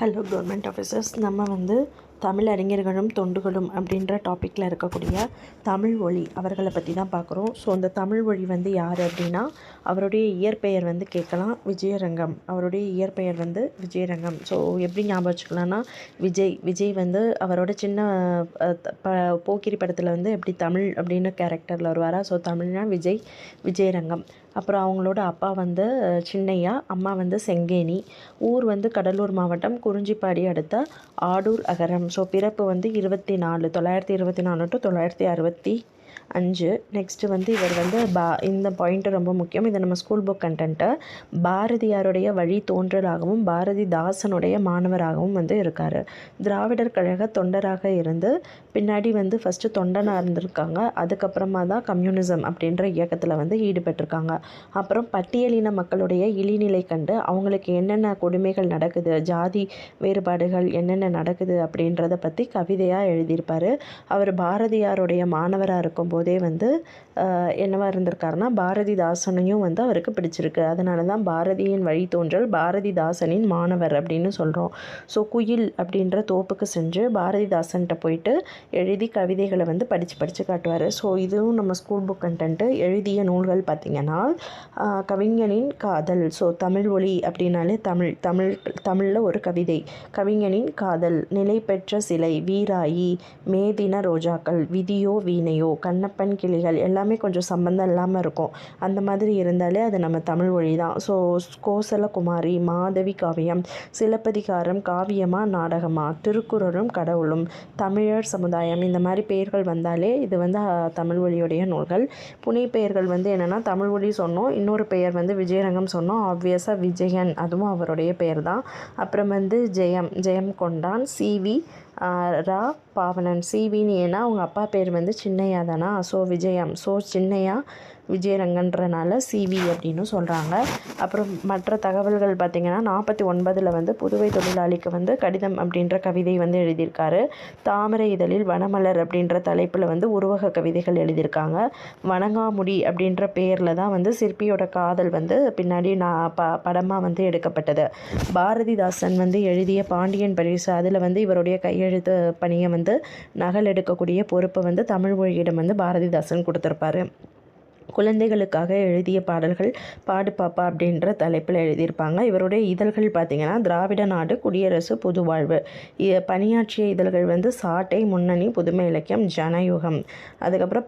Hello government officers. நம்ம வந்து தமிழ் அறிஞர்களும் தொண்டுகளும் அப்படின்ற டாப்பிக்கில் இருக்கக்கூடிய தமிழ் ஒளி அவர்களை பற்றி தான் பார்க்குறோம். ஸோ அந்த தமிழ் ஒளி வந்து யார் அப்படின்னா, அவருடைய இயற்பெயர் வந்து கேட்கலாம், விஜயரங்கம். அவருடைய இயற்பெயர் வந்து விஜயரங்கம். ஸோ எப்படி ஞாபகம் வச்சுக்கலாம்னா, விஜய் வந்து அவரோட சின்ன போக்கிரி படத்தில் வந்து எப்படி தமிழ் அப்படின்னு கேரக்டரில் வருவாரா. ஸோ தமிழ்னா விஜயரங்கம். அப்புறம் அவங்களோட அப்பா வந்து சின்னையா, அம்மா வந்து செங்கேணி. ஊர் வந்து கடலூர் மாவட்டம் குறிஞ்சிப்பாடி அடுத்த ஆடூர் அகரம். ஸோ பிறப்பு வந்து 924 டு 965. நெக்ஸ்ட்டு வந்து இவர் வந்து இந்த பாயிண்ட்டு ரொம்ப முக்கியம். இது நம்ம ஸ்கூல் புக் கண்டென்ட்டு. பாரதியாருடைய வழி தோன்றலாகவும் பாரதிதாசனுடைய மாணவராகவும் வந்து இருக்கார். திராவிடர் கழக தொண்டராக இருந்து பின்னாடி வந்து ஃபஸ்ட்டு தொண்டனாக இருந்திருக்காங்க. அதுக்கப்புறமா தான் கம்யூனிசம் அப்படின்ற இயக்கத்தில் வந்து ஈடுபட்டிருக்காங்க. அப்புறம் பட்டியலின மக்களுடைய இழிநிலை கண்டு அவங்களுக்கு என்னென்ன கொடுமைகள் நடக்குது, ஜாதி வேறுபாடுகள் என்னென்ன நடக்குது அப்படின்றத பற்றி கவிதையாக எழுதியிருப்பார். அவர் பாரதியாருடைய மாணவராக இருக்கும்போதே வந்து என்னவா இருந்திருக்காருன்னா, பாரதிதாசனையும் வந்து அவருக்கு பிடிச்சிருக்கு. அதனால தான் பாரதியின் வழித்தோன்றல் பாரதிதாசனின் மாணவர் அப்படின்னு சொல்கிறோம். ஸோ குயில் அப்படின்ற தோப்புக்கு சென்று பாரதிதாசன்கிட்ட போயிட்டு எழுதி கவிதைகளை வந்து படித்து காட்டுவார். ஸோ இதுவும் நம்ம ஸ்கூல் புக் கண்டென்ட்டு. எழுதிய நூல்கள் பார்த்திங்கன்னா, கவிஞனின் காதல். ஸோ தமிழ் ஒளி அப்படின்னாலே தமிழில் ஒரு கவிதை. கவிஞனின் காதல், நிலை பெற்ற சிலை, வீராயி, மேதின ரோஜாக்கள், விதியோ வீணையோ, கண்ணப்பன் கிளிகள் எல்லாமே கொஞ்சம் சம்பந்தம் இல்லாமல் இருக்கும். அந்த மாதிரி இருந்தாலே அது நம்ம தமிழ் மொழி தான். ஸோ கோசலகுமாரி, மாதவி காவியம், சிலப்பதிகாரம் காவியமா நாடகமா, திருக்குறளும் கடவுளும், தமிழர் சமுதாயம், இந்த மாதிரி பெயர்கள் வந்தாலே இது வந்து தமிழ் மொழியுடைய நூல்கள். புனை பெயர்கள் வந்து என்னென்னா, தமிழ் மொழி சொன்னோம், இன்னொரு பெயர் வந்து விஜயரங்கம் சொன்னோம். ஆப்வியஸாக விஜயன், அதுவும் அவருடைய பெயர் தான். அப்புறம் வந்து ஜெயம் கொண்டான், சிவி ரா பாவனன். சிவின்னு ஏன்னா அவங்க அப்பா பேர் வந்து சின்னையா தானா. ஸோ விஜயம், ஸோ சின்னையா விஜயரங்கன்றனால சிவி அப்படின்னு சொல்கிறாங்க. அப்புறம் மற்ற தகவல்கள் பார்த்திங்கன்னா, 49 வந்து புதுவை தொழிலாளிக்கு வந்து கடிதம் அப்படின்ற கவிதை வந்து எழுதியிருக்காரு. தாமரை இதழில் வனமலர் அப்படின்ற தலைப்பில் வந்து உருவக கவிதைகள் எழுதியிருக்காங்க. வணங்காமுடி அப்படின்ற பேரில் தான் வந்து சிற்பியோட காதல் வந்து பின்னாடி படமாக வந்து எடுக்கப்பட்டது. பாரதிதாசன் வந்து எழுதிய பாண்டியன் பரிசு, அதில் வந்து இவருடைய கையெழுத்து பணியை வந்து நகல் எடுக்கக்கூடிய பொறுப்பை வந்து தமிழ் மொழியிடம் வந்து பாரதிதாசன் கொடுத்துருப்பாரு. குழந்தைகளுக்காக எழுதிய பாடல்கள் பாடு பாப்பா அப்படின்ற தலைப்பில் எழுதியிருப்பாங்க. இவருடைய இதழ்கள் பார்த்திங்கன்னா, திராவிட நாடு, குடியரசு, புதுவாழ்வு. பணியாற்றிய இதழ்கள் வந்து சாட்டை, முன்னணி, புதுமை இலக்கியம், ஜனயுகம். அதுக்கப்புறம்